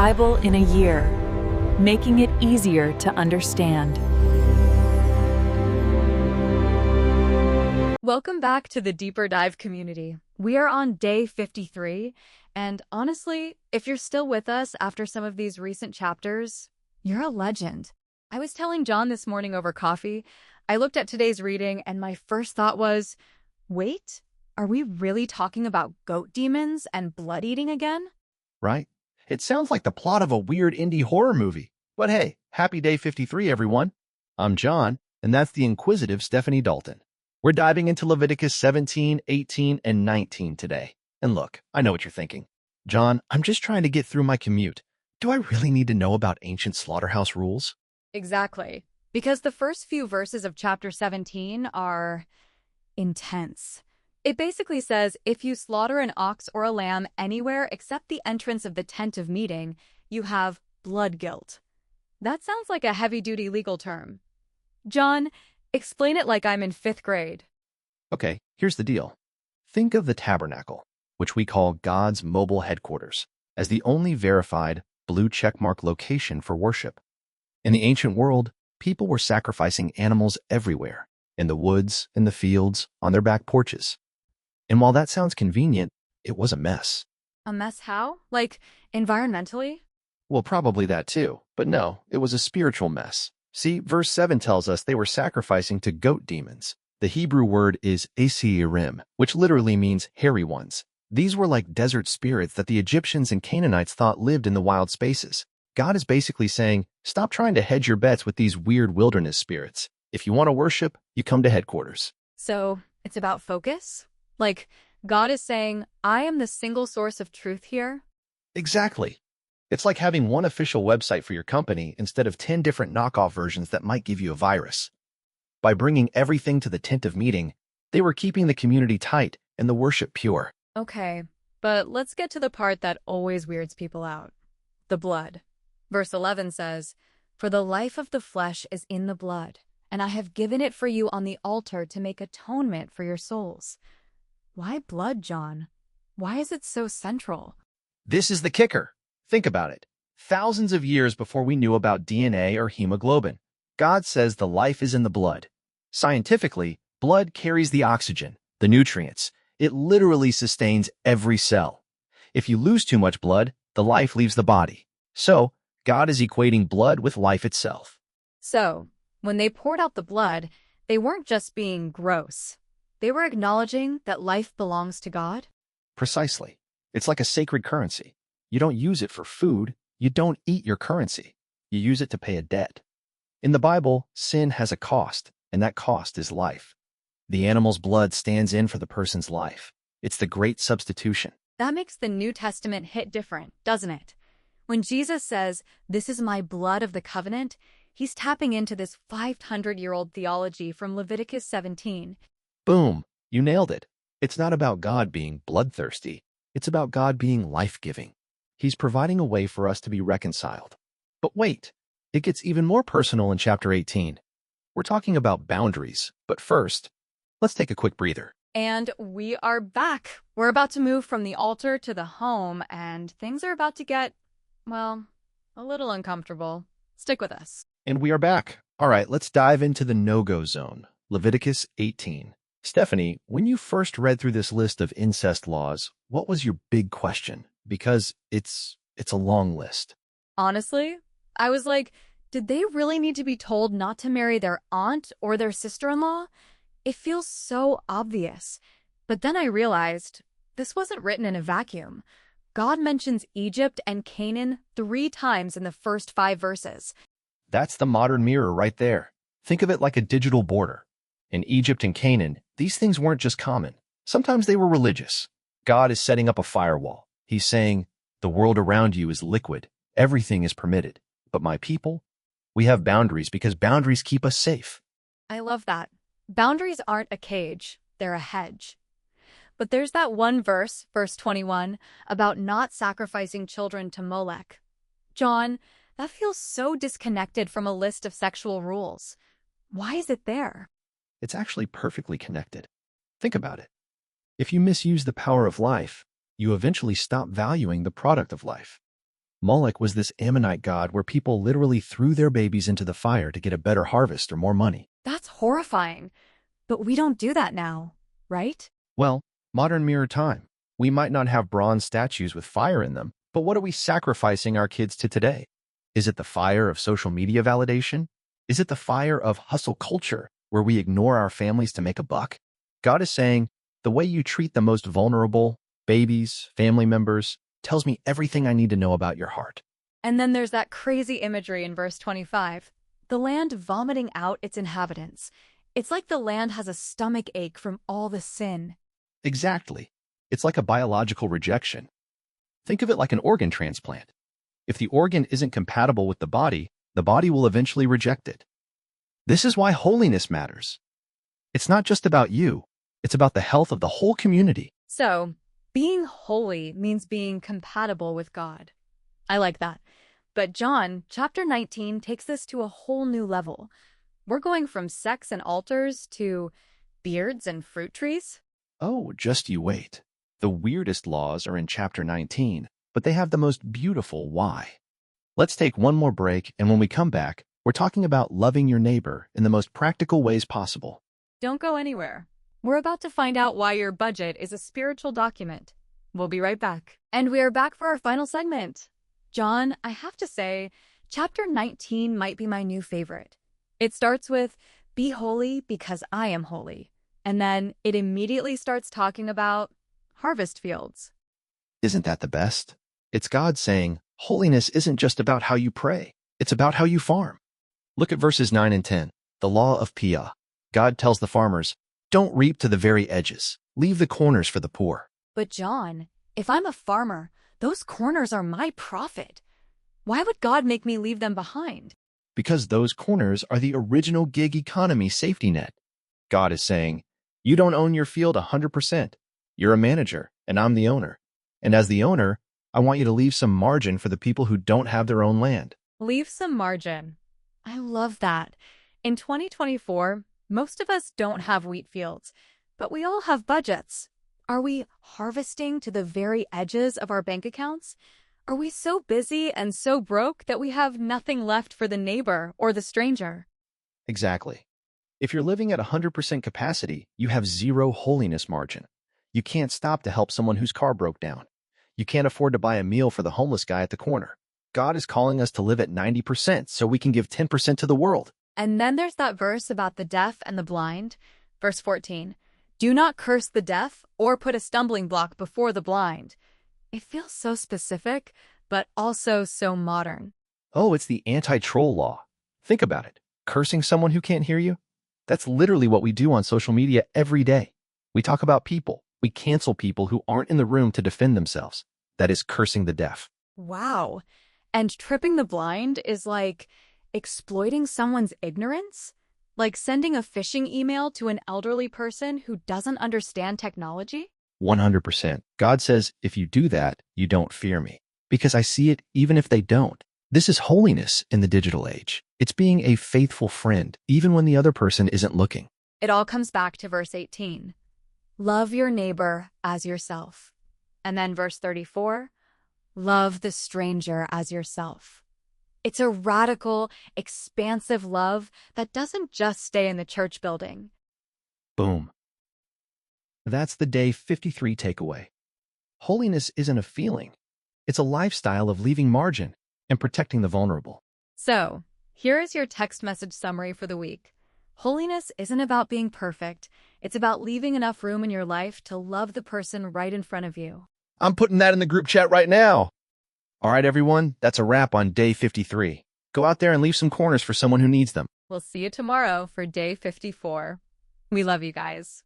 Bible in a year, making it easier to understand. Welcome back to the Deeper Dive community. We are on day 53, and honestly, if you're still with us after some of these recent chapters, you're a legend. I was telling John this morning over coffee, I looked at today's reading and my first thought was, wait, are we really talking about goat demons and blood eating again? Right? It sounds like the plot of a weird indie horror movie. But hey, happy day 53, everyone. I'm John, and that's the inquisitive Stephanie Dalton. We're diving into Leviticus 17, 18, and 19 today. And look, I know what you're thinking. John, I'm just trying to get through my commute. Do I really need to know about ancient slaughterhouse rules? Exactly. Because the first few verses of chapter 17 are intense. It basically says, if you slaughter an ox or a lamb anywhere except the entrance of the tent of meeting, you have blood guilt. That sounds like a heavy-duty legal term. John, explain it like I'm in 5th grade. Okay, here's the deal. Think of the tabernacle, which we call God's mobile headquarters, as the only verified blue checkmark location for worship. In the ancient world, people were sacrificing animals everywhere, in the woods, in the fields, on their back porches. And while that sounds convenient, it was a mess. A mess how? Like, environmentally? Well, probably that too, but no, it was a spiritual mess. See, verse 7 tells us they were sacrificing to goat demons. The Hebrew word is Asirim, which literally means hairy ones. These were like desert spirits that the Egyptians and Canaanites thought lived in the wild spaces. God is basically saying, stop trying to hedge your bets with these weird wilderness spirits. If you want to worship, you come to headquarters. So, it's about focus? Like, God is saying, I am the single source of truth here? Exactly. It's like having one official website for your company instead of 10 different knockoff versions that might give you a virus. By bringing everything to the tent of meeting, they were keeping the community tight and the worship pure. Okay, but let's get to the part that always weirds people out. The blood. Verse 11 says, for the life of the flesh is in the blood, and I have given it for you on the altar to make atonement for your souls. Why blood, John? Why is it so central? This is the kicker. Think about it. Thousands of years before we knew about DNA or hemoglobin, God says the life is in the blood. Scientifically, blood carries the oxygen, the nutrients. It literally sustains every cell. If you lose too much blood, the life leaves the body. So, God is equating blood with life itself. So, when they poured out the blood, they weren't just being gross. They were acknowledging that life belongs to God? Precisely. It's like a sacred currency. You don't use it for food. You don't eat your currency. You use it to pay a debt. In the Bible, sin has a cost, and that cost is life. The animal's blood stands in for the person's life. It's the great substitution. That makes the New Testament hit different, doesn't it? When Jesus says, this is my blood of the covenant, he's tapping into this 500-year-old theology from Leviticus 17. Boom, you nailed it. It's not about God being bloodthirsty. It's about God being life-giving. He's providing a way for us to be reconciled. But wait, it gets even more personal in chapter 18. We're talking about boundaries, but first, let's take a quick breather. And we are back. We're about to move from the altar to the home, and things are about to get, well, a little uncomfortable. Stick with us. And we are back. All right, let's dive into the no-go zone, Leviticus 18. Stephanie, when you first read through this list of incest laws, what was your big question? Because it's a long list. Honestly, I was like, did they really need to be told not to marry their aunt or their sister-in-law? It feels so obvious. But then I realized this wasn't written in a vacuum. God mentions Egypt and Canaan 3 times in the first 5 verses. That's the modern mirror right there. Think of it like a digital border. In Egypt and Canaan, these things weren't just common. Sometimes they were religious. God is setting up a firewall. He's saying, the world around you is liquid. Everything is permitted. But my people, we have boundaries because boundaries keep us safe. I love that. Boundaries aren't a cage, they're a hedge. But there's that one verse, verse 21, about not sacrificing children to Molech. John, that feels so disconnected from a list of sexual rules. Why is it there? It's actually perfectly connected. Think about it. If you misuse the power of life, you eventually stop valuing the product of life. Moloch was this Ammonite god where people literally threw their babies into the fire to get a better harvest or more money. That's horrifying. But we don't do that now, right? Well, modern mirror time. We might not have bronze statues with fire in them, but what are we sacrificing our kids to today? Is it the fire of social media validation? Is it the fire of hustle culture where we ignore our families to make a buck? God is saying, the way you treat the most vulnerable, babies, family members, tells me everything I need to know about your heart. And then there's that crazy imagery in verse 25. The land vomiting out its inhabitants. It's like the land has a stomach ache from all the sin. Exactly. It's like a biological rejection. Think of it like an organ transplant. If the organ isn't compatible with the body will eventually reject it. This is why holiness matters. It's not just about you. It's about the health of the whole community. So, being holy means being compatible with God. I like that. But John, chapter 19, takes this to a whole new level. We're going from sex and altars to beards and fruit trees. Oh, just you wait. The weirdest laws are in chapter 19, but they have the most beautiful why. Let's take one more break, and when we come back, we're talking about loving your neighbor in the most practical ways possible. Don't go anywhere. We're about to find out why your budget is a spiritual document. We'll be right back. And we are back for our final segment. John, I have to say, chapter 19 might be my new favorite. It starts with, "Be holy because I am holy." And then it immediately starts talking about harvest fields. Isn't that the best? It's God saying, holiness isn't just about how you pray. It's about how you farm. Look at verses 9 and 10. The law of Pia. God tells the farmers, don't reap to the very edges. Leave the corners for the poor. But John, if I'm a farmer, those corners are my profit. Why would God make me leave them behind? Because those corners are the original gig economy safety net. God is saying, you don't own your field 100%. You're a manager, and I'm the owner. And as the owner, I want you to leave some margin for the people who don't have their own land. Leave some margin. I love that. In 2024, most of us don't have wheat fields, but we all have budgets. Are we harvesting to the very edges of our bank accounts? Are we so busy and so broke that we have nothing left for the neighbor or the stranger? Exactly. If you're living at 100% capacity, you have zero holiness margin. You can't stop to help someone whose car broke down. You can't afford to buy a meal for the homeless guy at the corner. God is calling us to live at 90% so we can give 10% to the world. And then there's that verse about the deaf and the blind. Verse 14, do not curse the deaf or put a stumbling block before the blind. It feels so specific, but also so modern. Oh, it's the anti-troll law. Think about it. Cursing someone who can't hear you? That's literally what we do on social media every day. We talk about people. We cancel people who aren't in the room to defend themselves. That is cursing the deaf. Wow. And tripping the blind is like exploiting someone's ignorance? Like sending a phishing email to an elderly person who doesn't understand technology? 100%. God says, if you do that, you don't fear me. Because I see it even if they don't. This is holiness in the digital age. It's being a faithful friend, even when the other person isn't looking. It all comes back to verse 18. Love your neighbor as yourself. And then verse 34, love the stranger as yourself. It's a radical, expansive love that doesn't just stay in the church building. Boom. That's the day 53 takeaway. Holiness isn't a feeling. It's a lifestyle of leaving margin and protecting the vulnerable. So, here is your text message summary for the week. Holiness isn't about being perfect. It's about leaving enough room in your life to love the person right in front of you. I'm putting that in the group chat right now. All right, everyone, that's a wrap on day 53. Go out there and leave some corners for someone who needs them. We'll see you tomorrow for day 54. We love you guys.